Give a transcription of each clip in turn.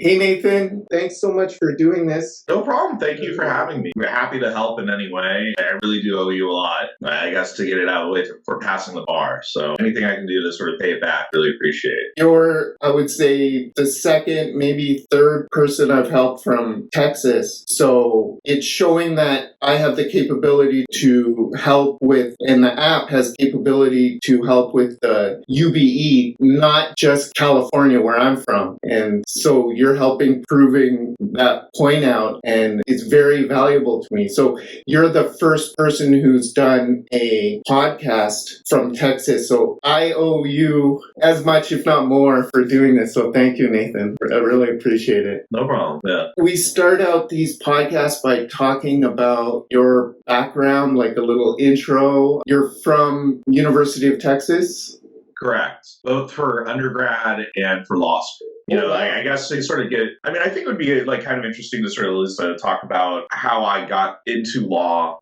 Hey, Nathan. Thanks so much for doing this. No problem. Thank you for having me. We're happy to help in any way. I really do owe you a lot, I guess, to get it out of the way for passing the bar. So anything I can do to sort of pay it back, really appreciate it. You're, I would say, the second, maybe third person I've helped from Texas. So it's showing that I have the capability to help with, and the app has capability to help with the UBE, not just California where I'm from. And so you're helping proving that point out, and it's very valuable to me. So you're the first person who's done a podcast from Texas. So I owe you as much, if not more, for doing this. So thank you, Nathan. I really appreciate it. No problem. Yeah. We start out these podcasts by talking about your background, like a little intro. You're from University of Texas? Correct. Both for undergrad and for law school. I guess they sort of get, I think it would be like kind of interesting to sort of talk about how I got into law,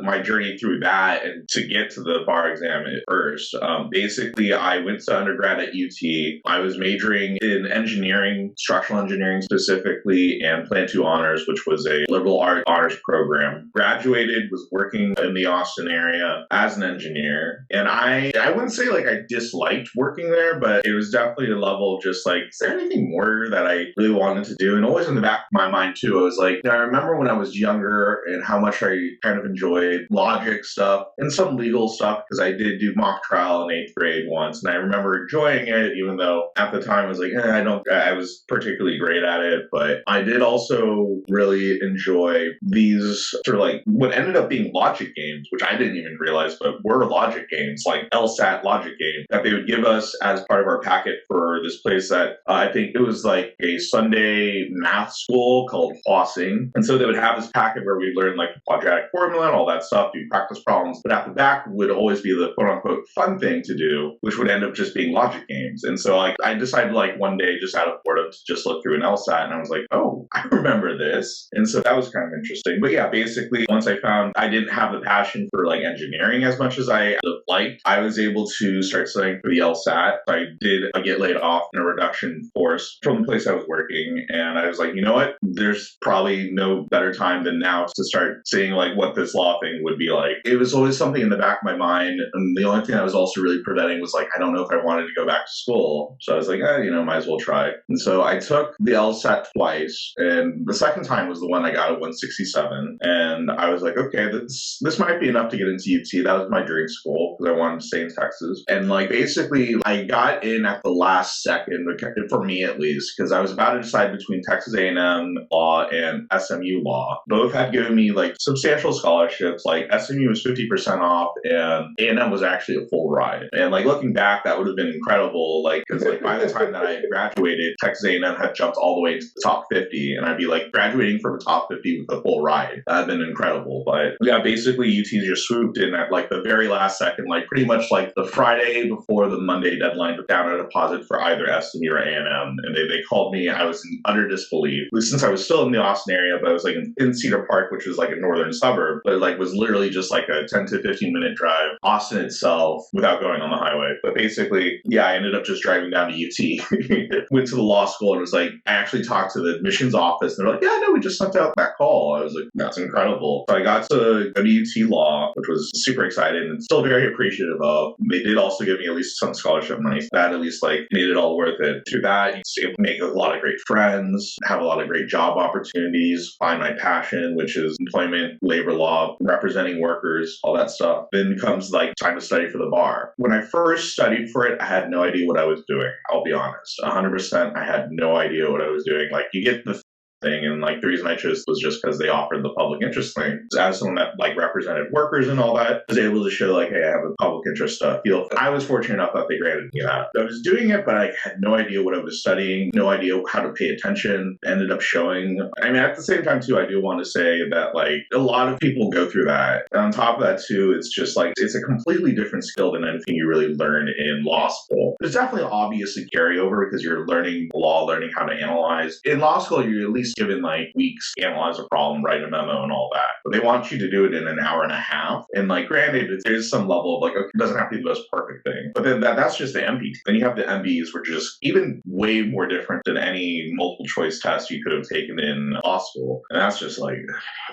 my journey through that, and to get to the bar exam at first. Basically, I went to undergrad at UT. I was majoring in engineering, structural engineering specifically, and Plan 2 honors, which was a liberal arts honors program. Graduated, was working in the Austin area as an engineer. And I wouldn't say like I disliked working there, but it was definitely a level of just like, is there anything more that I really wanted to do? And always in the back of my mind too, I was like, I remember when I was younger and how much I kind of enjoyed logic stuff and some legal stuff, because I did do mock trial in 8th grade once, and I remember enjoying it, even though at the time I was like, I was particularly great at it. But I did also really enjoy these sort of like what ended up being logic games, which I didn't even realize, but were logic games, like LSAT logic game that they would give us as part of our packet for this place that I think it was like a Sunday math school called Flossing. And so they would have this packet where we learn like the quadratic formula and all that stuff, do practice problems. But at the back would always be the quote unquote fun thing to do, which would end up just being logic games. And so like I decided like one day just out of boredom to just look through an LSAT, and I was like, oh, I remember this. And so that was kind of interesting. But yeah, basically once I found I didn't have the passion for like engineering as much as I liked, I was able to start studying for the LSAT. I did get laid off in a reduction force from the place I was working, and I was like, you know what? There's probably no better time than now to start seeing like what this law thing would be like. It was always something in the back of my mind, and the only thing I was also really preventing was like, I don't know if I wanted to go back to school. So I was like, might as well try. And so I took the LSAT twice, and the second time was the one I got at 167, and I was like, okay, this might be enough to get into UT. That was my dream school because I wanted to stay in Texas. And like basically I got in at the last second, for me at least, because I was about to decide between Texas A&M law and SMU law. Both had given me like substantial scholarships. Like SMU was 50% off, and A&M was actually a full ride. And like looking back, that would have been incredible. Like because like by the time that I graduated, Texas A&M had jumped all the way to the top 50, and I'd be like graduating from the top 50 with a full ride. That'd been incredible. But yeah, basically UT just swooped in at like the very last second, like pretty much like the Friday before the Monday deadline, to down a deposit for either SMU or A&M, and they called me. I was in utter disbelief, since I was still in the Austin area, but I was like in Cedar Park, which was like a northern suburb, but like was literally just like a 10 to 15 minute drive. Austin itself without going on the highway. But basically, yeah, I ended up just driving down to UT, went to the law school, and was like, I actually talked to the admissions office, and they're like, yeah, no, we just sent out that call. I was like, that's incredible. So I got to go to UT Law, which was super excited and still very appreciative of. They did also give me at least some scholarship money. That at least like made it all worth it. Through that, you stay able to make a lot of great friends, have a lot of great job opportunities, find my passion, which is employment, labor law, representing workers, all that stuff. Then comes like time to study for the bar. When I first studied for it, I had no idea what I was doing. I'll be honest. 100%, I had no idea what I was doing. Like you get the thing, and like the reason I chose was just because they offered the public interest thing. As someone that like represented workers and all that, I was able to show like, hey, I have a public interest field. I was fortunate enough that they granted me that. I was doing it, but I had no idea what I was studying, no idea how to pay attention. Ended up showing. At the same time too, I do want to say that like a lot of people go through that. And on top of that too, it's just like it's a completely different skill than anything you really learn in law school. There's definitely obviously carryover because you're learning law, learning how to analyze. In law school, you at least least given like weeks to analyze a problem, write a memo and all that. But they want you to do it in an hour and a half. And like, granted, there's some level of like, okay, it doesn't have to be the most perfect thing. But then that's just the MBT. Then you have the MBs, which are just even way more different than any multiple choice test you could have taken in law school. And that's just like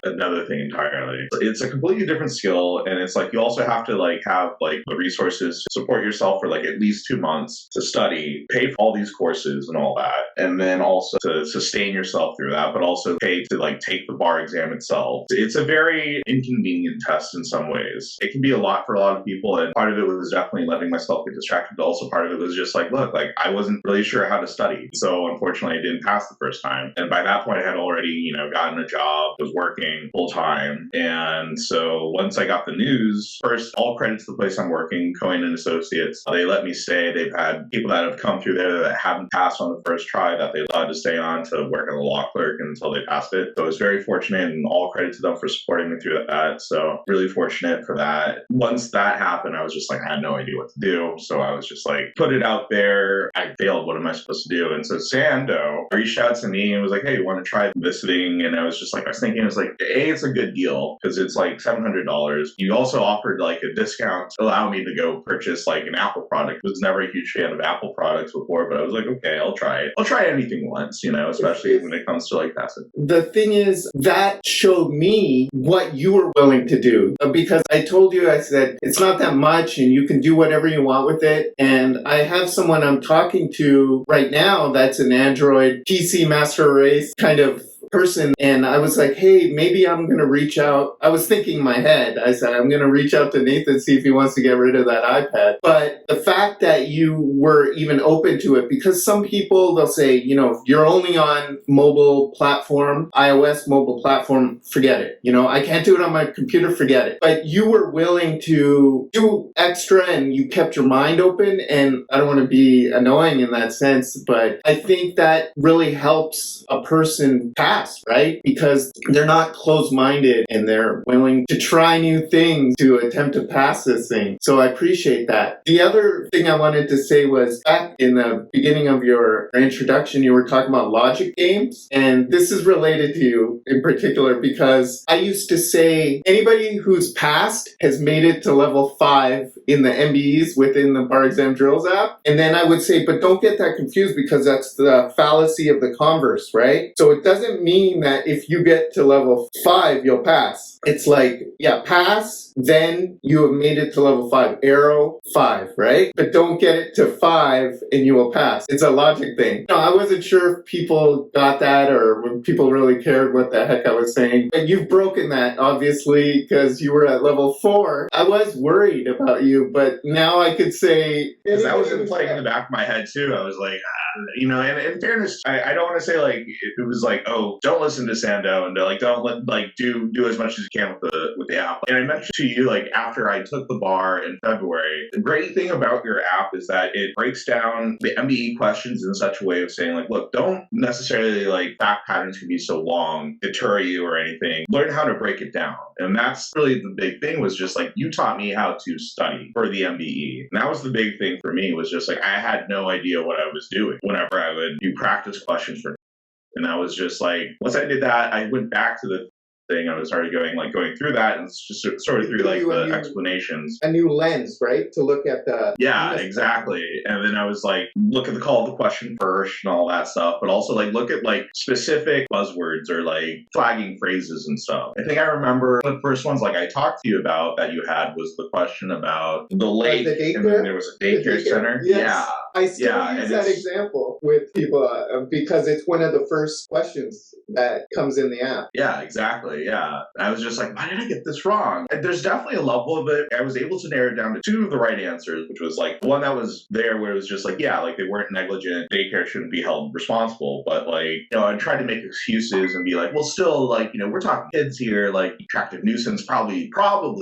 another thing entirely. It's a completely different skill. And it's like, you also have to like have like the resources to support yourself for like at least 2 months to study, pay for all these courses and all that. And then also to sustain yourself through that, but also pay to like take the bar exam itself. It's a very inconvenient test in some ways. It can be a lot for a lot of people. And part of it was definitely letting myself get distracted. But also part of it was just like, look, like I wasn't really sure how to study. So unfortunately I didn't pass the first time. And by that point I had already, gotten a job, was working full time. And so once I got the news, first, all credit to the place I'm working, Cohen and Associates. They let me stay. They've had people that have come through there that haven't passed on the first try that they allowed to stay on to work as a law clerk until they passed it. So I was very fortunate, and all credit to them for supporting me through that. So really fortunate for that. Once that happened, I was just like, I had no idea what to do. So I was just like, put it out there. I failed. What am I supposed to do? And so Sando reached out to me and was like, hey, you want to try visiting? And I was just like, I was thinking, it was like, A, it's a good deal because it's like $700. You also offered like a discount to allow me to go purchase like an Apple product. I was never a huge fan of Apple products before, but I was like, okay, I'll try it. I'll try anything once, especially when it comes to like passing. The thing is, that showed me what you were willing to do. Because I told you, I said, it's not that much and you can do whatever you want with it. And I have someone I'm talking to right now that's an Android PC master race kind of person, and I was like, hey, maybe I'm going to reach out. I was thinking in my head, I said, I'm going to reach out to Nathan, see if he wants to get rid of that iPad. But the fact that you were even open to it, because some people, they'll say, you're only on mobile platform, iOS mobile platform, forget it. I can't do it on my computer, forget it. But you were willing to do extra and you kept your mind open. And I don't want to be annoying in that sense, but I think that really helps a person pass, right? Because they're not closed-minded and they're willing to try new things to attempt to pass this thing. So I appreciate that. The other thing I wanted to say was back in the beginning of your introduction, you were talking about logic games. And this is related to you in particular because I used to say anybody who's passed has made it to level 5 in the MBEs within the Bar Exam Drills app. And then I would say, but don't get that confused because that's the fallacy of the converse, right? So it doesn't mean that if you get to level 5, you'll pass. It's like, pass, then you have made it to level 5. Arrow, 5, right? But don't get it to 5 and you will pass. It's a logic thing. I wasn't sure if people got that or when people really cared what the heck I was saying. But you've broken that, obviously, because you were at level 4. I was worried about you, but now I could say... Because that was playing in the back of my head, too. I was like, and in fairness, I don't want to say, like, it was like, oh, don't listen to Sando and, don't do as much as you can with the app. And I mentioned to you, like, after I took the bar in February, the great thing about your app is that it breaks down the MBE questions in such a way of saying, like, look, don't necessarily, like, fact patterns can be so long, deter you or anything. Learn how to break it down. And that's really the big thing was just, like, you taught me how to study for the MBE. And that was the big thing for me was just, like, I had no idea what I was doing whenever I would do practice questions for. And I was just like, once I did that, I went back to the thing. I was started going through that and just sort of through like the explanations. A new lens, right? To look at the... Yeah, exactly. And then I was like, look at the call to the question first and all that stuff, but also like look at like specific buzzwords or like flagging phrases and stuff. I think I remember the first ones like I talked to you about that you had was the question about the lake and then there was a daycare center. Yes. Yeah. I still use that example with people because it's one of the first questions that comes in the app. Yeah, exactly. Yeah. I was just like, why did I get this wrong? And there's definitely a level of it. I was able to narrow it down to 2 of the right answers, which was like one that was there where it was just like, yeah, like they weren't negligent. Daycare shouldn't be held responsible. But like, I tried to make excuses and be like, well, still like, we're talking kids here, like attractive nuisance probably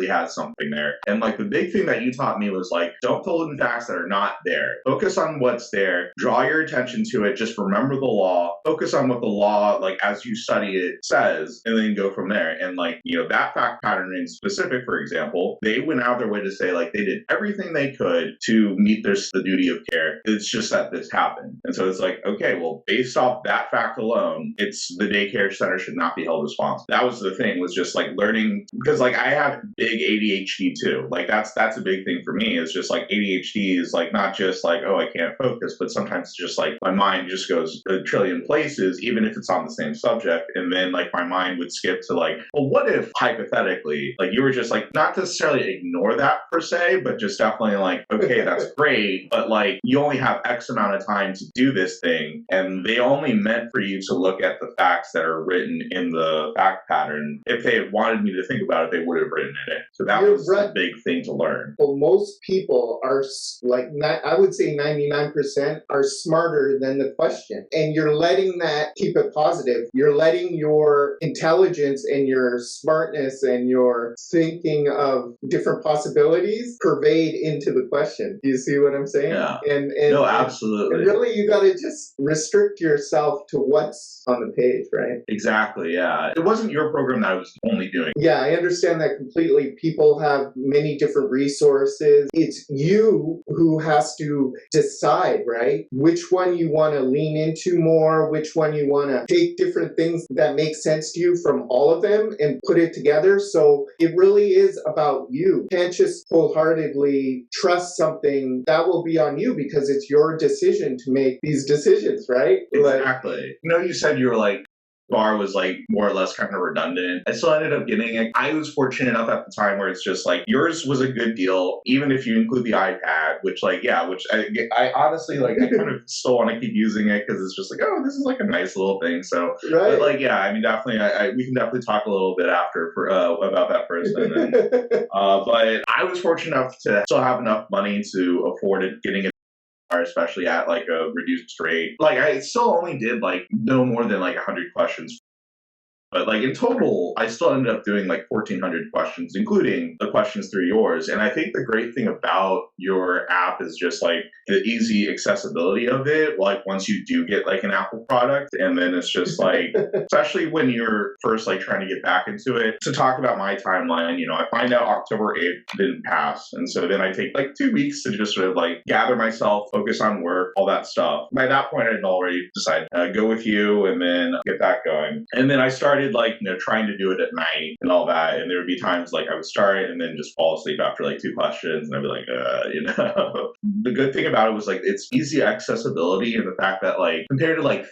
has something there. And like the big thing that you taught me was like, don't pull in facts that are not there. Focus on on what's there, draw your attention to it, just remember the law, focus on what the law, like as you study it, says, and then go from there. And like, that fact pattern in specific, for example, they went out their way to say like they did everything they could to meet the duty of care. It's just that this happened. And so it's like, okay, well, based off that fact alone, it's the daycare center should not be held responsible. That was the thing, was just like learning, because like I have big ADHD too. Like that's a big thing for me. Is just like ADHD is like not just like, oh, I can't focus, but sometimes it's just like my mind just goes a trillion places, even if it's on the same subject. And then like my mind would skip to like, well, what if hypothetically, like you were just like, not necessarily ignore that per se, but just definitely like, okay, that's great, but like you only have X amount of time to do this thing, and they only meant for you to look at the facts that are written in the fact pattern. If they had wanted me to think about it, they would have written it in. So that was the big thing to learn. Well, most people are like, I would say 99% are smarter than the question. And you're letting that, keep it positive, you're letting your intelligence and your smartness and your thinking of different possibilities pervade into the question. Do you see what I'm saying? Yeah. And no, absolutely. And really, you got to just restrict yourself to what's on the page, right? Exactly, yeah. It wasn't your program that I was only doing. Yeah, I understand that completely. People have many different resources. It's you who has to decide, right? Which one you want to lean into more, which one you want to take different things that make sense to you from all of them and put it together. So it really is about you. You can't just wholeheartedly trust something. That will be on you because it's your decision to make these decisions, right? Exactly. You said you were like, bar was like more or less kind of redundant. I still ended up getting it. I was fortunate enough at the time where it's just like yours was a good deal, even if you include the iPad, which I honestly like. I kind of still want to keep using it because it's just like, oh, this is like a nice little thing. So, right. But like, yeah, I mean, definitely, we can definitely talk a little bit after about that person. But I was fortunate enough to still have enough money to afford it, getting it, especially at like a reduced rate. Like I still only did like no more than like 100 questions. But like in total, I still ended up doing like 1,400 questions, including the questions through yours. And I think the great thing about your app is just like the easy accessibility of it. Like once you do get like an Apple product, and then it's just like, especially when you're first like trying to get back into it. To talk about my timeline, I find out October 8th didn't pass. And so then I take like 2 weeks to just sort of like gather myself, focus on work, all that stuff. By that point, I'd already decided go with you and then get that going. And then I started like, trying to do it at night and all that. And there would be times like I would start and then just fall asleep after like 2 questions. And I'd be like, The good thing about it was like its easy accessibility and the fact that like compared to like,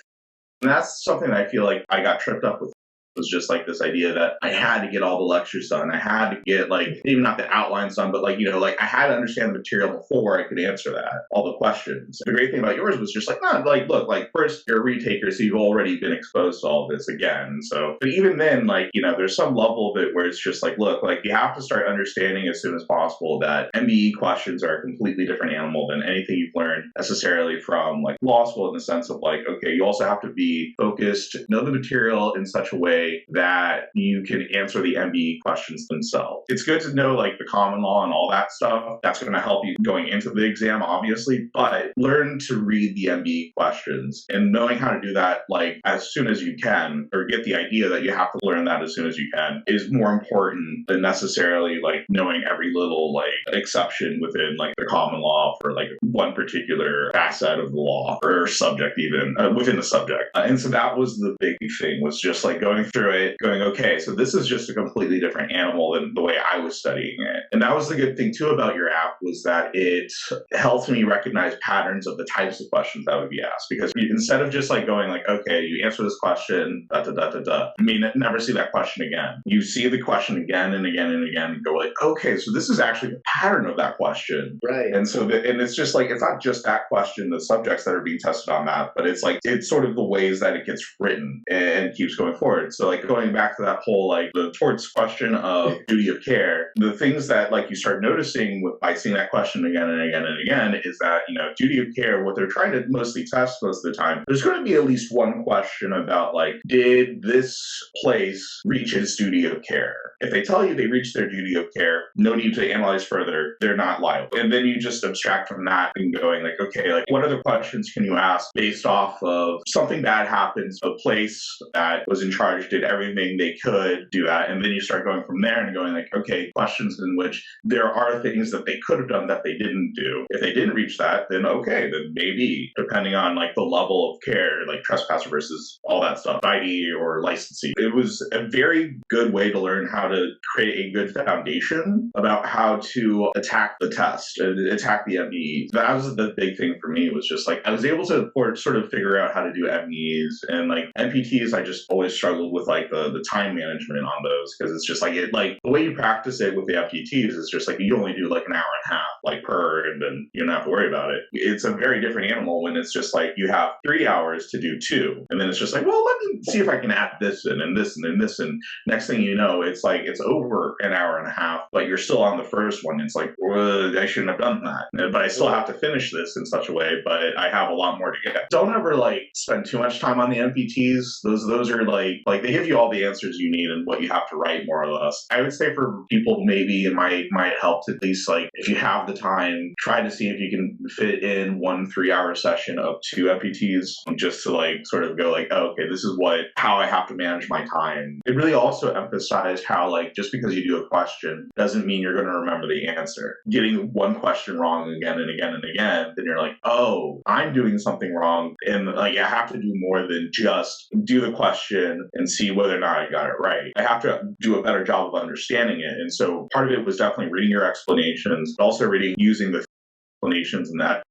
and that's something that I feel like I got tripped up with. Was just like this idea that I had to get all the lectures done. I had to get like, even not the outlines done, but like, like I had to understand the material before I could answer that, all the questions. The great thing about yours was just like, look, like first you're a retaker, so you've already been exposed to all this again. So, but even then, like, there's some level of it where it's just like, look, like you have to start understanding as soon as possible that MBE questions are a completely different animal than anything you've learned necessarily from like law school, in the sense of like, okay, you also have to be focused, know the material in such a way that you can answer the MBE questions themselves. It's good to know like the common law and all that stuff. That's going to help you going into the exam, obviously, but learn to read the MBE questions, and knowing how to do that like as soon as you can, or get the idea that you have to learn that as soon as you can, is more important than necessarily like knowing every little like exception within like the common law for like one particular facet of the law or subject, even within the subject. And so that was the big thing, was just like going through it, going, okay, so this is just a completely different animal than the way I was studying it. And that was the good thing too about your app, was that it helped me recognize patterns of the types of questions that would be asked. Because instead of just like going like, okay, you answer this question, never see that question again. You see the question again and again and again and go like, okay, so this is actually the pattern of that question. Right. And so, and it's just like, it's not just that question, the subjects that are being tested on that, but it's like, it's sort of the ways that it gets written and keeps going forward. So So like going back to that whole like the towards question of duty of care, the things that like you start noticing by seeing that question again and again and again is that, duty of care, what they're trying to mostly test most of the time, there's going to be at least one question about like, did this place reach its duty of care? If they tell you they reached their duty of care, no need to analyze further, they're not liable. And then you just abstract from that and going like, okay, like what other questions can you ask based off of something bad happens, a place that was in charge did everything they could do that. And then you start going from there and going like, okay, questions in which there are things that they could have done that they didn't do. If they didn't reach that, then okay, then maybe, depending on like the level of care, like trespasser versus all that stuff, ID or licensing. It was a very good way to learn how to create a good foundation about how to attack the test, attack the MBEs. That was the big thing for me, was just like, I was able to sort of figure out how to do MBEs, and like NPTs, I just always struggled with like the time management on those, because it's just like, the way you practice it with the FTTs is just like, you only do like an hour and a half, like per, and then you don't have to worry about it. It's a very different animal when it's just like, you have 3 hours to do 2, and then it's just like, well, let me see if I can add this in and this and then this, and next thing you know, it's like, it's over an hour and a half, but you're still on the first one. It's like, well, I shouldn't have done that, but I still have to finish this in such a way, but I have a lot more to get. Don't ever like spend too much time on the MPTs. Those are like they give you all the answers you need and what you have to write, more or less. I would say for people, maybe it might help to at least, like, if you have the time, try to see if you can fit in 1 3-hour session of 2 MPTs, just to like sort of go like, oh, okay, this is how I have to manage my time. It really also emphasized how like, just because you do a question doesn't mean you're going to remember the answer. Getting one question wrong again and again and again, then you're like, oh, I'm doing something wrong, and like I have to do more than just do the question and see whether or not I got it right. I have to do a better job of understanding it. And so part of it was definitely reading your explanations, but also using the explanations and that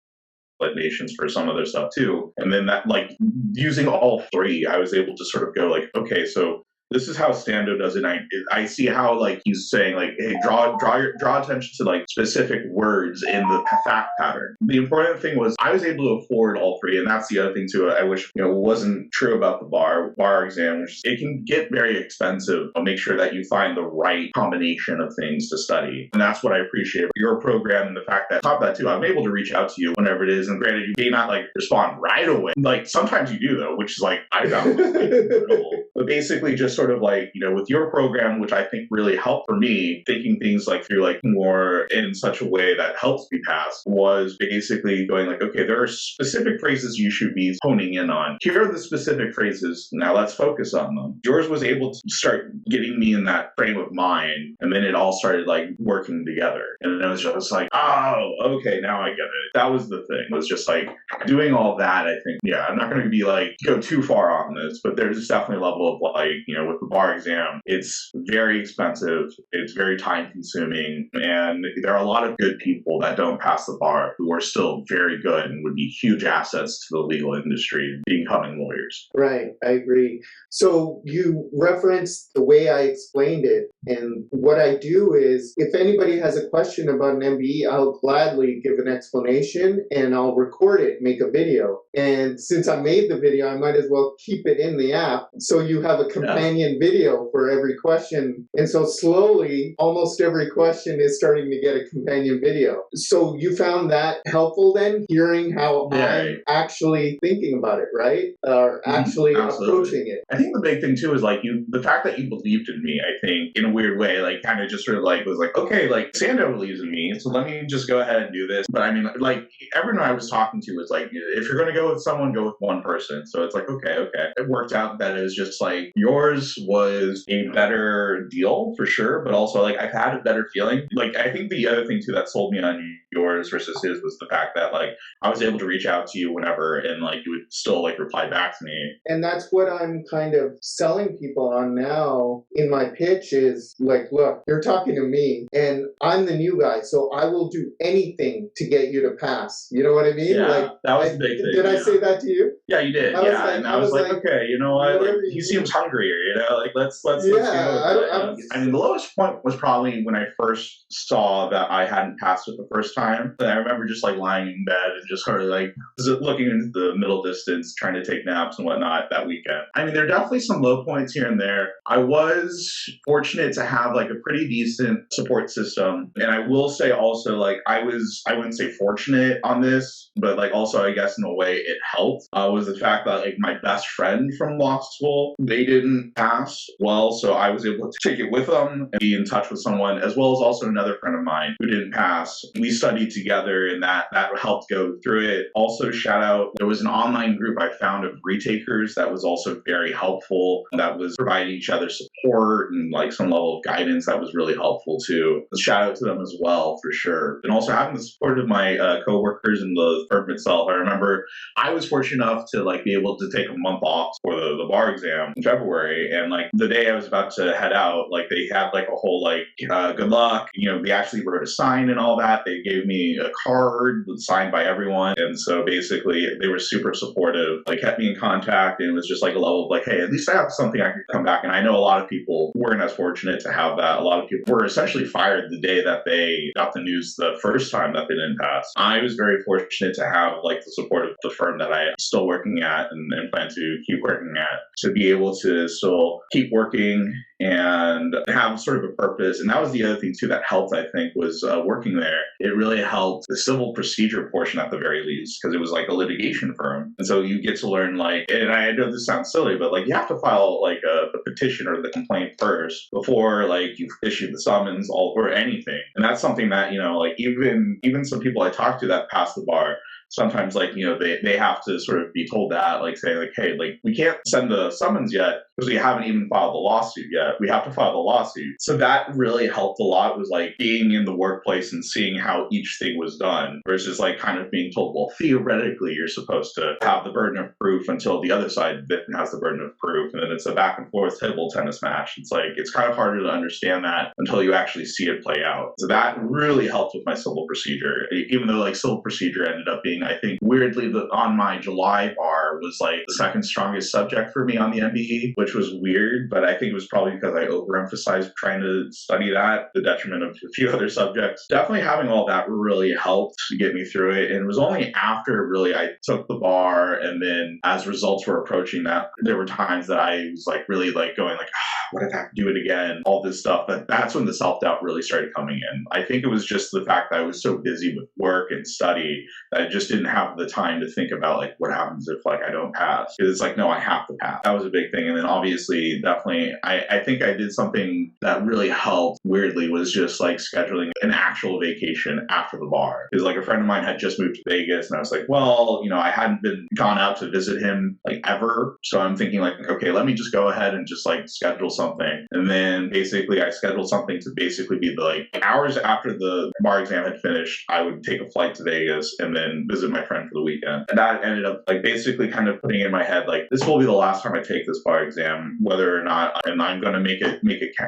explanations for some other stuff too. And then that, like, using all 3, I was able to sort of go like, okay, so this is how Stando does it. I see how like he's saying like, hey, draw attention to like specific words in the fact pattern. The important thing was I was able to afford all 3, and that's the other thing too. I wish wasn't true about the bar exam, which it can get very expensive. I'll make sure that you find the right combination of things to study, and that's what I appreciate your program, and the fact that top of that too, I'm able to reach out to you whenever it is. And granted, you may not like respond right away. Like sometimes you do though, which is like I found incredible. But basically, just sort of like, with your program, which I think really helped for me, thinking things like through like more in such a way that helps me pass, was basically going like, okay, there are specific phrases you should be honing in on. Here are the specific phrases. Now let's focus on them. Yours was able to start getting me in that frame of mind, and then it all started like working together. And it was just like, oh, okay, now I get it. That was the thing. It was just like doing all that. I think, yeah, I'm not going to be like go too far on this, but there's definitely a level of like, with the bar exam, it's very expensive, it's very time consuming, and there are a lot of good people that don't pass the bar who are still very good and would be huge assets to the legal industry becoming lawyers. Right, I agree. So you referenced the way I explained it, and what I do is if anybody has a question about an MBE, I'll gladly give an explanation and I'll record it, make a video. And since I made the video, I might as well keep it in the app so you have a companion video for every question. And so slowly, almost every question is starting to get a companion video. So you found that helpful then, hearing how I'm actually thinking about it, right? Or actually approaching it. I think the big thing too is like the fact that you believed in me, I think, in a weird way, like kind of just sort of like was like, okay, like Sando believes in me, so let me just go ahead and do this. But I mean, like everyone I was talking to was like, if you're going to go with someone, go with one person. So it's like, okay. It worked out that it was just like yours was a better deal for sure, but also like I've had a better feeling. Like I think the other thing too that sold me on yours versus his was the fact that like I was able to reach out to you whenever, and like you would still like reply back to me. And that's what I'm kind of selling people on now in my pitch is like, look, you're talking to me and I'm the new guy, so I will do anything to get you to pass. You know what I mean? Yeah, like that was the big thing. Did I say that to you? Yeah, you did. I was like, okay, you know what? Like, he seems hungry. Like let's go with that. I mean, the lowest point was probably when I first saw that I hadn't passed it the first time. And I remember just like lying in bed and just sort of like looking into the middle distance, trying to take naps and whatnot that weekend. I mean, there are definitely some low points here and there. I was fortunate to have like a pretty decent support system. And I will say also, like, I wouldn't say fortunate on this, but like also I guess in a way it helped, was the fact that like my best friend from law school, they didn't pass well. So I was able to take it with them and be in touch with someone, as well as also another friend of mine who didn't pass. We studied together and that helped go through it. Also, shout out, there was an online group I found of retakers that was also very helpful. That was providing each other support and like some level of guidance that was really helpful too. Shout out to them as well, for sure. And also having the support of my coworkers in the firm itself. I remember I was fortunate enough to like be able to take a month off for the bar exam in February, and like the day I was about to head out, like they had like a whole like good luck. You know, they actually wrote a sign and all that. They gave me a card signed by everyone, and so basically they were super supportive. Like kept me in contact, and it was just like a level of like, hey, at least I have something I could come back. And I know a lot of people weren't as fortunate to have that. A lot of people were essentially fired the day that they got the news the first time that they didn't pass. I was very fortunate to have like the support of the firm that I am still working at and plan to keep working at, to be able to still keep working and have sort of a purpose. And that was the other thing too that helped, I think, was working there. It really helped the civil procedure portion at the very least, because it was like a litigation firm. And so you get to learn like, and I know this sounds silly, but like you have to file like the petition or the complaint first before like you issue the summons or anything. And that's something that, you know, like even some people I talk to that pass the bar, sometimes like, you know, they have to sort of be told that, like say like, hey, like we can't send the summons yet because we haven't even filed the lawsuit yet. We have to file the lawsuit. So that really helped a lot, was like being in the workplace and seeing how each thing was done versus like kind of being told, well, theoretically you're supposed to have the burden of proof until the other side has the burden of proof. And then it's a back and forth table tennis match. It's like, it's kind of harder to understand that until you actually see it play out. So that really helped with my civil procedure, even though like civil procedure ended up being, I think, weirdly, on my July bar was like the second strongest subject for me on the MBE, which was weird, but I think it was probably because I overemphasized trying to study that, the detriment of a few other subjects. Definitely having all that really helped to get me through it. And it was only after really I took the bar, and then as results were approaching that, there were times that I was like really like going like, what if I have to do it again? All this stuff. But that's when the self-doubt really started coming in. I think it was just the fact that I was so busy with work and study that I just didn't have the time to think about like what happens if like I don't pass, because it's like, no, I have to pass. That was a big thing. And then obviously definitely I think I did something that really helped, weirdly, was just like scheduling an actual vacation after the bar, because like a friend of mine had just moved to Vegas, and I was like, well, you know, I hadn't gone out to visit him like ever, so I'm thinking like, okay, let me just go ahead and just like schedule something. And then basically I scheduled something to basically be like hours after the bar exam had finished, I would take a flight to Vegas and then visit my friend for the weekend. And that ended up like basically kind of putting in my head like, this will be the last time I take this bar exam, whether or not, and I'm going to make it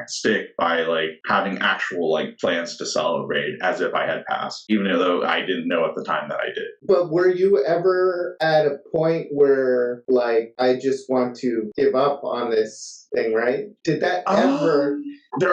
stick by like having actual like plans to celebrate as if I had passed, even though I didn't know at the time that I did. But were you ever at a point where like, I just want to give up on this thing, right? Did that ever...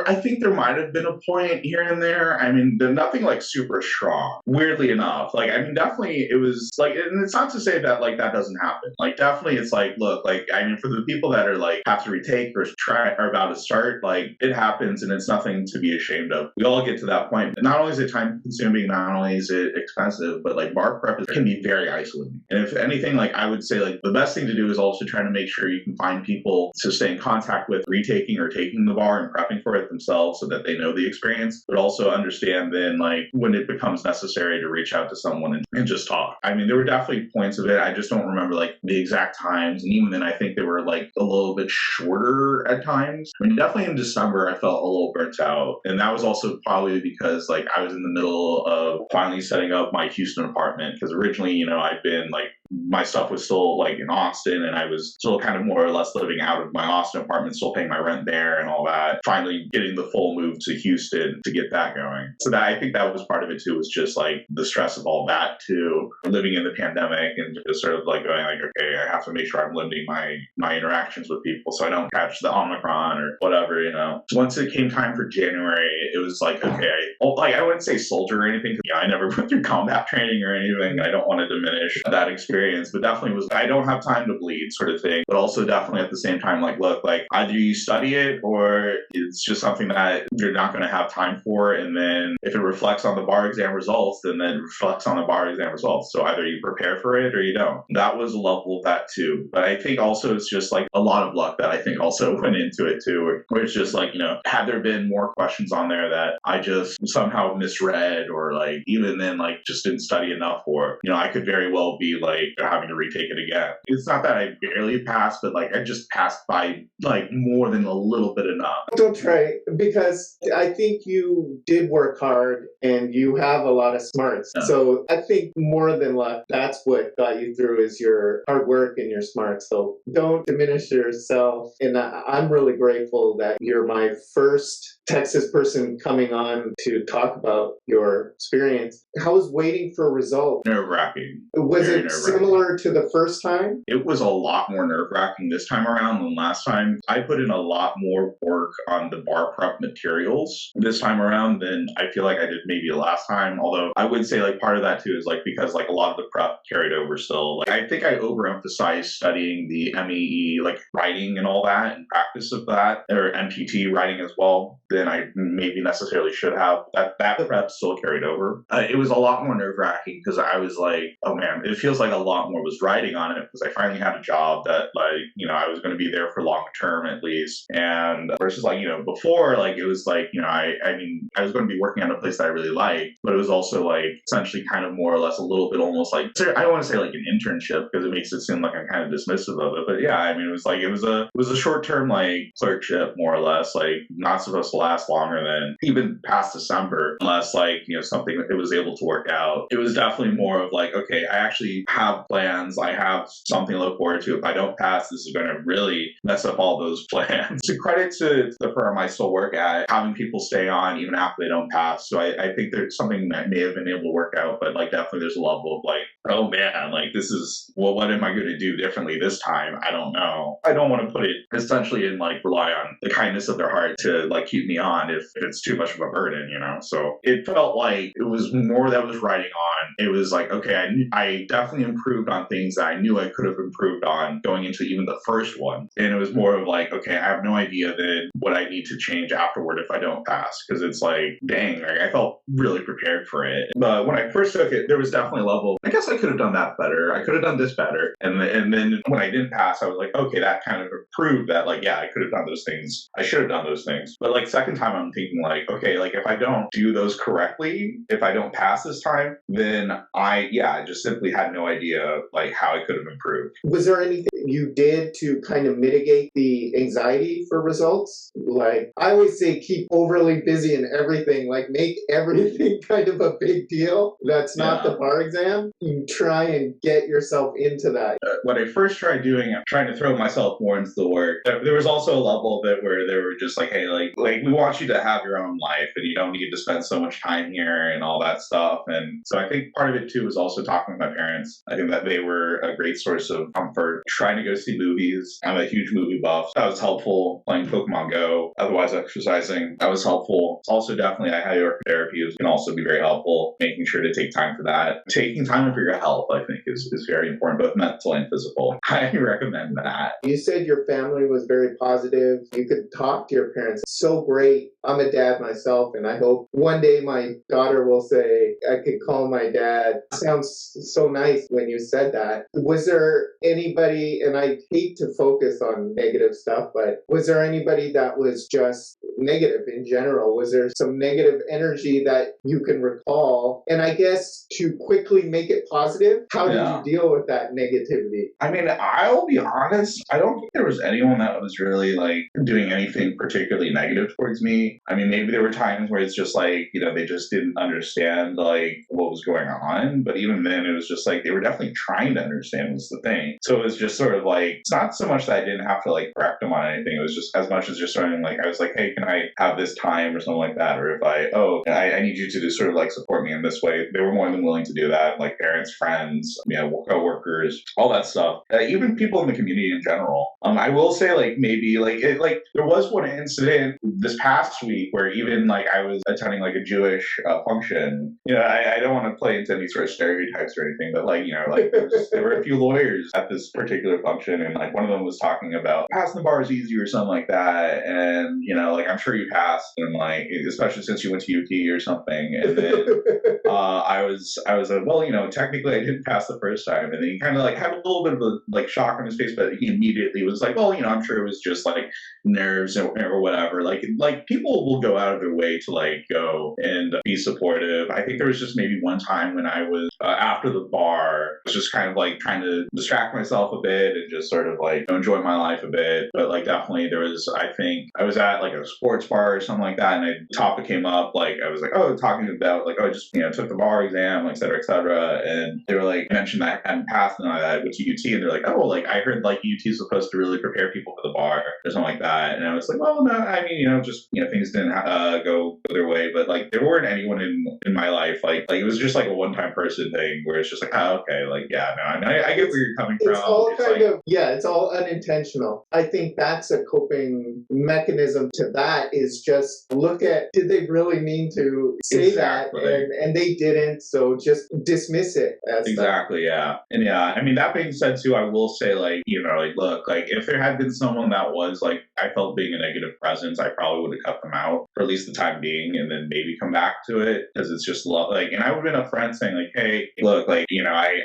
I think there might have been a point here and there. I mean, there's nothing like super strong, weirdly enough. Like, I mean, definitely it was like, and it's not to say that like that doesn't happen. Like, definitely it's like, look, like, I mean, for the people that are like have to retake or are about to start, like it happens and it's nothing to be ashamed of. We all get to that point. Not only is it time consuming, not only is it expensive, but like bar prep can be very isolating. And if anything, like I would say like the best thing to do is also trying to make sure you can find people to stay in contact with retaking or taking the bar and prepping for it themselves so that they know the experience, but also understand then like when it becomes necessary to reach out to someone and just talk. I mean, there were definitely points of it. I just don't remember like the exact times. And even then I think they were like a little bit shorter at times. I mean, definitely in December, I felt a little burnt out. And that was also probably because like I was in the middle of finally setting up my Houston apartment. Because originally, you know, I'd been like my stuff was still like in Austin, and I was still kind of more or less living out of my Austin apartment, still paying my rent there and all that. Finally getting the full move to Houston to get that going. So that, I think that was part of it too, was just like the stress of all that too, living in the pandemic and just sort of like going like, okay, I have to make sure I'm limiting my interactions with people so I don't catch the Omicron or whatever, you know. So once it came time for January, it was like, okay, I wouldn't say soldier or anything, because I never went through combat training or anything. I don't want to diminish that experience, but definitely was, I don't have time to bleed sort of thing. But also definitely at the same time, like, look, like either you study it or it's just something that you're not going to have time for. And then if it reflects on the bar exam results, then it reflects on the bar exam results. So either you prepare for it or you don't. That was a level of that too. But I think also it's just like a lot of luck that I think also went into it too, where it's just like, you know, had there been more questions on there that I just somehow misread or like even then like just didn't study enough for, you know, I could very well be like having to retake it again. It's not that I barely passed, but like I just passed by like more than a little bit enough. Don't try, because I think you did work hard and you have a lot of smarts. Yeah. So I think more than luck, that's what got you through, is your hard work and your smarts. So don't diminish yourself. And I'm really grateful that you're my first Texas person coming on to talk about your experience. How was waiting for results? Nerve-wracking. Was Very it nerve-wracking. similar to the first time? It was a lot more nerve-wracking this time around than last time. I put in a lot more work on the bar prep materials this time around than I feel like I did maybe last time. Although I would say like part of that too is like because like a lot of the prep carried over still. Like I think I overemphasized studying the MEE, like writing and all that and practice of that, or MPT writing as well, than I maybe necessarily should have. That prep still carried over. It was a lot more nerve-wracking because I was like, oh man, it feels like a lot more was riding on it because I finally had a job that like, you know, I was going to be there for long term at least. And versus like, you know, before, like it was like, you know, I mean, I was going to be working at a place that I really liked, but it was also like essentially kind of more or less a little bit almost like, I don't want to say like an internship because it makes it seem like I'm kind of dismissive of it. But yeah, I mean, it was a short-term like clerkship more or less, like not supposed to last longer than even past December unless like, you know, something it was able to work out. It was definitely more of like, okay, I actually have plans. I have something to look forward to. If I don't pass, this is going to really mess up all those plans. To credit to the firm I still work at, having people stay on even after they don't pass. So I think there's something that may have been able to work out, but like definitely there's a level of like, oh man, like this is, well, what am I going to do differently this time? I don't know. I don't want to put it essentially in like rely on the kindness of their heart to like keep me on if it's too much of a burden, you know? So it felt like it was more that was riding on. It was like, okay, I definitely improved on things that I knew I could have improved on going into even the first one. And it was more of like, okay, I have no idea then what I need to change afterward if I don't pass. Because it's like, dang, like I felt really prepared for it. But when I first took it, there was definitely a level, I guess I could have done that better. I could have done this better. And then when I didn't pass, I was like, okay, that kind of proved that like, yeah, I could have done those things. I should have done those things. But like second time, I'm thinking like, okay, like if I don't do those correctly, if I don't pass this time, then I just simply had no idea like how I could have improved. Was there anything you did to kind of mitigate the anxiety for results? Like I always say, keep overly busy in everything, like make everything kind of a big deal. That's not the bar exam. You try and get yourself into that. When I first tried doing it, trying to throw myself more into the work, there was also a level of it where they were just like, hey, like we want you to have your own life and you don't need to spend so much time here and all that stuff. And so I think part of it too was also talking with my parents. I think that they were a great source of comfort. Trying to go see movies. I'm a huge movie buff. That was helpful. Playing Pokemon Go, otherwise exercising. That was helpful. Also, definitely, I highly recommend therapy can also be very helpful. Making sure to take time for that. Taking time for your health, I think, is very important, both mental and physical. I recommend that. You said your family was very positive. You could talk to your parents. So great. I'm a dad myself, and I hope one day my daughter will say, I could call my dad. Sounds so nice when you said that. Was there anybody, and I hate to focus on negative stuff, but was there anybody that was just negative in general? Was there some negative energy that you can recall? And I guess to quickly make it positive, how did you deal with that negativity? I mean, I'll be honest, I don't think there was anyone that was really like doing anything particularly negative towards me. me. I mean, maybe there were times where it's just like, they just didn't understand like what was going on. But even then, it was just like they were definitely trying to understand was the thing. So it was just sort of like, it's not so much that I didn't have to like correct them on anything. It was just as much as just sort of like, I was like, hey, can I have this time or something like that? Or if I need you to just sort of like support me in this way. They were more than willing to do that. Like parents, friends, coworkers, all that stuff. Even people in the community in general. I will say like maybe there was one incident this past week where even like I was attending like a Jewish function. I don't want to play into any sort of stereotypes or anything, but there were a few lawyers at this particular function, and like one of them was talking about passing the bar is easy or something like that, and I'm sure you passed, and like especially since you went to UT or something, and then I was like, well, technically I didn't pass the first time, and then he kind of like had a little bit of a like shock on his face, but he immediately was like, well, I'm sure it was just like nerves or whatever. Like people will go out of their way to like go and be supportive. I think there was just maybe one time when I was after the bar, I was just kind of like trying to distract myself a bit and just sort of like enjoy my life a bit. But like definitely there was, I think I was at like a sports bar or something like that, and the topic came up, like I was like, talking about like, I just took the bar exam, et cetera, and they were like mentioned that I hadn't passed, and I went to UT, and they're like, like I heard like UT is supposed to really prepare people for the bar or something like that, and I was like, well, no, I mean, just things didn't go their way, but like there weren't anyone in my life like it was just like a one-time person thing where it's just like, okay, like yeah, no, I mean, I get where you're coming from. It's all it's all unintentional. I think that's a coping mechanism to that, is just look at, did they really mean to say that, and they didn't, so just dismiss it as exactly that. And yeah, I mean, that being said too, I will say like, look, like if there had been someone that was like I felt being a negative presence, I probably would have cut them out for at least the time being, and then maybe come back to it, because it's just like, and I would have been upfront saying like, hey, look, like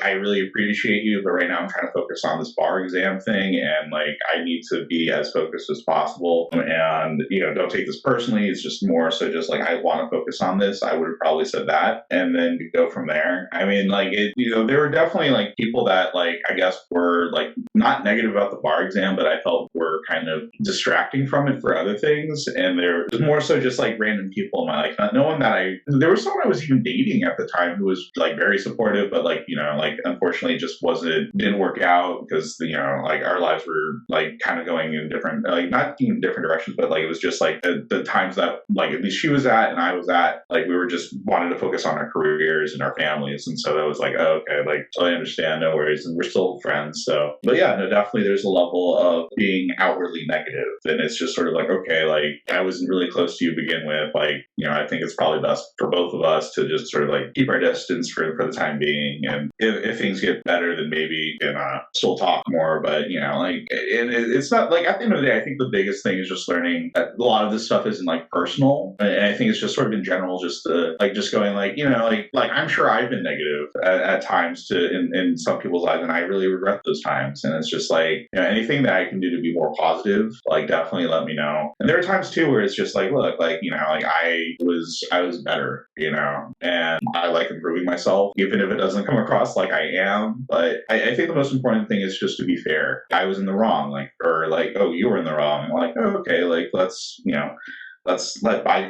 I really appreciate you, but right now I'm trying to focus on this bar exam thing, and like I need to be as focused as possible, and don't take this personally, it's just more so just like I want to focus on this. I would have probably said that, and then go from there. I mean, like there were definitely like people that like I guess were like not negative about the bar exam, but I felt were kind of distracting from it for other things, and there was more so just like random people in my life, not knowing that there was someone I was even dating at the time who was like very supportive, but like like unfortunately just didn't work out because like our lives were like kind of going in different, like not in different directions, but like it was just like the times that like at least she was at and I was at, like we were just wanted to focus on our careers and our families, and so that was like, okay, like totally understand, no worries, and we're still friends. So but yeah, no, definitely there's a level of being outwardly negative, and it's just sort of like, okay, like I wasn't really close to you to begin with, like I think it's probably best for both of us to just sort of like keep our distance for the time being, and if things get better, then maybe we can still talk more. But like it's not like, at the end of the day, I think the biggest thing is just learning that a lot of this stuff isn't like personal, and I think it's just sort of in general, just just going like like I'm sure I've been negative at times in some people's lives, and I really regret those times, and it's just like anything that I can do to be more positive, like definitely let me know. And there are times too where it's just like, look, like like I was better, and I like improving myself, even if it doesn't come across like I am. But I think the most important thing is just to be fair. I was in the wrong, or oh, you were in the wrong, and like, oh, okay, like let's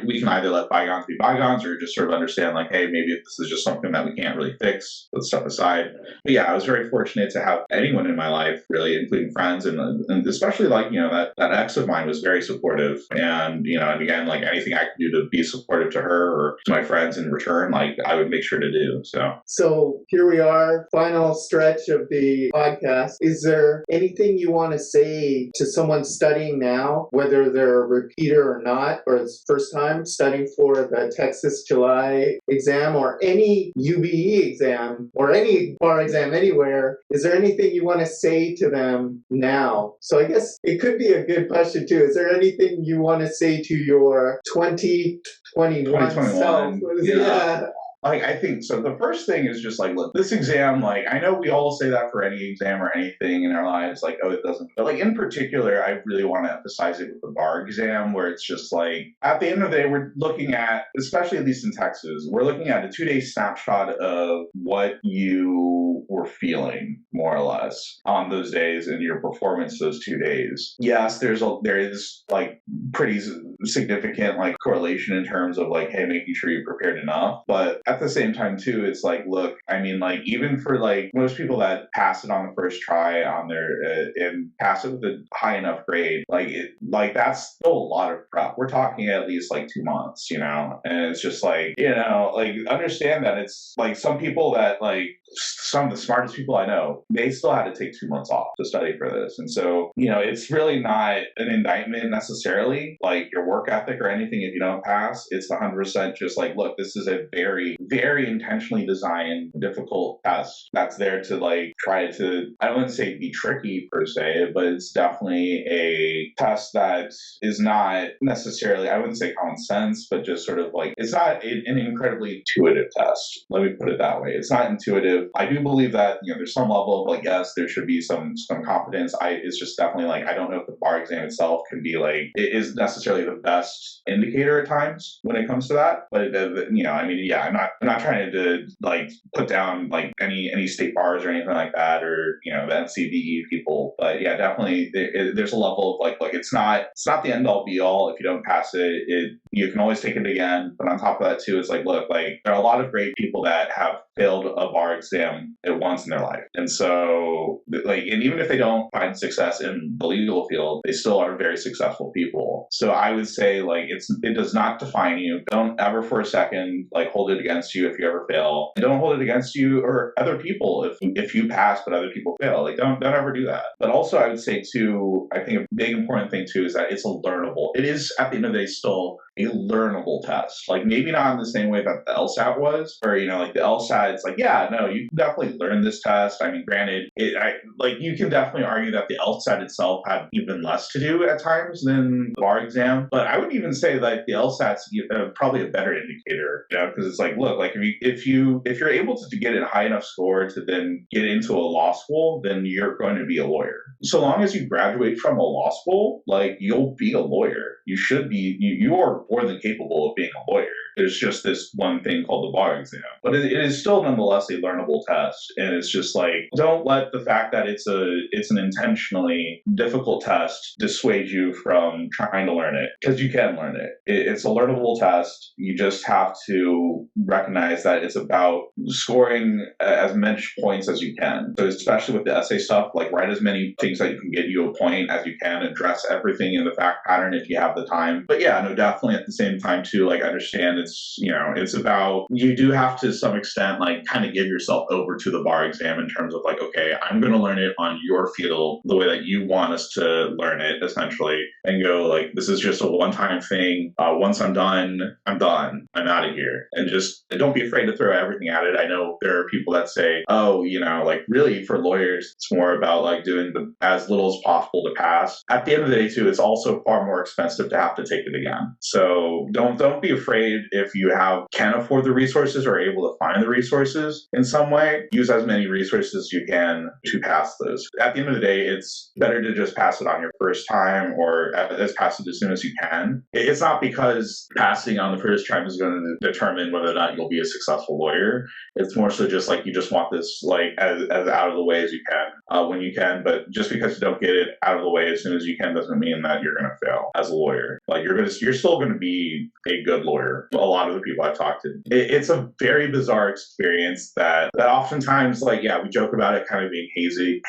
we can either let bygones be bygones, or just sort of understand like, hey, maybe if this is just something that we can't really fix, let's step aside. But yeah, I was very fortunate to have anyone in my life, really, including friends, and especially like that ex of mine was very supportive, and and again, like anything I could do to be supportive to her or to my friends in return, like I would make sure to do. So here we are, final stretch of the podcast. Is there anything you want to say to someone studying now, whether they're a repeater or not, or it's first time studying for the Texas July exam, or any UBE exam, or any bar exam anywhere? Is there anything you want to say to them now? So I guess it could be a good question too. Is there anything you want to say to your 2021 self? Yeah. like, I think so. The first thing is just like, look, this exam, like, I know we all say that for any exam or anything in our lives, like, oh, it doesn't. But like in particular, I really want to emphasize it with the bar exam, where it's just like, at the end of the day, we're looking at, especially at least in Texas, we're looking at a 2-day snapshot of what you were feeling, more or less, on those days and your performance those 2 days. Yes, there is like pretty significant like correlation in terms of like, hey, making sure you're prepared enough. But at the same time too, it's like, look, I mean, like even for like most people that pass it on the first try on their and pass it with a high enough grade, like that's still a lot of prep. We're talking at least like 2 months, you know, and it's just like, you know, like understand that it's like some people that like some of the smartest people I know, they still had to take 2 months off to study for this. And so, you know, it's really not an indictment necessarily, like your work ethic or anything if you don't pass. It's 100% just like, look, this is a very, very intentionally designed, difficult test that's there to like try to, I don't want to say be tricky per se, but it's definitely a test that is not necessarily, I wouldn't say common sense, but just sort of like, it's not an incredibly intuitive test. Let me put it that way. It's not intuitive. I do believe that, you know, there's some level of like, yes, there should be some competence. It's just definitely like, I don't know if the bar exam itself can be like, it is necessarily the best indicator at times when it comes to that. But you know, I mean, yeah, I'm not trying to like put down like any state bars or anything like that, or you know, the NCDE people. But yeah, definitely there's a level of like it's not the end all be all. If you don't pass it, you can always take it again. But on top of that too, it's like, look, like there are a lot of great people that have failed a bar exam at once in their life. And so like, and even if they don't find success in the legal field, they still are very successful people. So I would say like, it does not define you. Don't ever for a second, like hold it against you if you ever fail. And don't hold it against you or other people if you pass, but other people fail. Like don't ever do that. But also I would say too, I think a big important thing too, is that it's a learnable. It is at the end of the day still a learnable test. Like maybe not in the same way that the LSAT was, or, you know, like the LSAT, it's like, yeah, no, you can definitely learn this test. I mean, granted, you can definitely argue that the LSAT itself had even less to do at times than the bar exam. But I would even say like the LSAT's probably a better indicator, you know, because it's like, look, like if you're able to get a high enough score to then get into a law school, then you're going to be a lawyer. So long as you graduate from a law school, like you'll be a lawyer. You should be, you are more than capable of being a lawyer. There's just this one thing called the bar exam. But it is still nonetheless a learnable test. And it's just like, don't let the fact that it's an intentionally difficult test dissuade you from trying to learn it. Because you can learn it. It's a learnable test. You just have to recognize that it's about scoring as many points as you can. So especially with the essay stuff, like write as many things that you can get you a point as you can, address everything in the fact pattern if you have the time. But yeah, no, definitely at the same time too, like understand it's, you know, it's about, you do have to some extent like kind of give yourself over to the bar exam in terms of like, okay, I'm going to learn it on your field the way that you want us to learn it essentially, and go like, this is just a one-time thing. Once I'm done, I'm out of here. And just don't be afraid to throw everything at it. I know there are people that say, oh, you know, like really for lawyers, it's more about like doing as little as possible to pass. At the end of the day too, it's also far more expensive to have to take it again. So don't be afraid if you can afford the resources or are able to find the resources in some way. Use as many resources as you can to pass this. At the end of the day, it's better to just pass it on your first time or pass it as soon as you can. It's not because passing on the first time is going to determine whether or not you'll be a successful lawyer. It's more so just like you just want this like as out of the way as you can when you can. But just because you don't get it out of the way as soon as you can doesn't mean that you're going to fail as a lawyer. Like you're still going to be a good lawyer. A lot of the people I've talked to, it's a very bizarre experience that oftentimes, like, yeah, we joke about it kind of being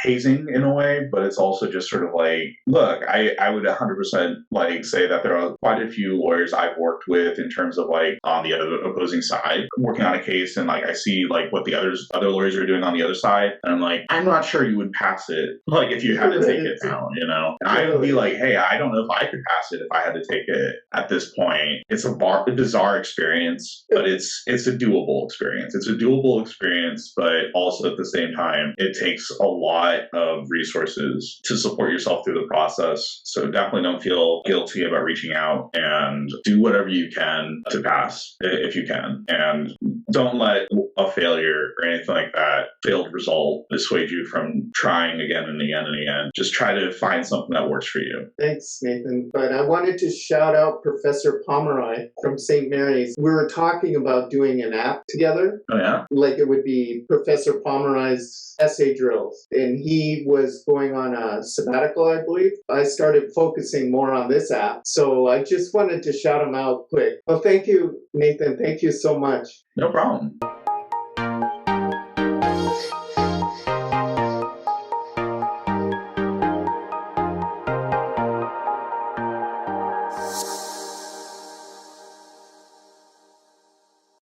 hazing in a way, but it's also just sort of like, look, I would 100% like say that there are quite a few lawyers I've worked with in terms of like on the other opposing side working on a case, and like I see like what the other lawyers are doing on the other side, and I'm like, I'm not sure you would pass it like if you had to take it down, you know. And I would be like, hey, I don't know if I could pass it if I had to take it at this point. It's a bizarre experience, but it's a doable experience. It's a doable experience, but also at the same time, it takes a lot of resources to support yourself through the process. So definitely don't feel guilty about reaching out, and do whatever you can to pass if you can. And don't let a failure or anything like that, failed result, dissuade you from trying again and again and again. Just try to find something that works for you. Thanks, Nathan. But I wanted to shout out Professor Pomeroy from St. Mary's. We were talking about doing an app together. Oh, yeah? Like it would be Professor Pomeroy's essay drills. And he was going on a sabbatical, I believe. I started focusing more on this app. So I just wanted to shout him out quick. Well, thank you, Nathan. Thank you so much. No problem.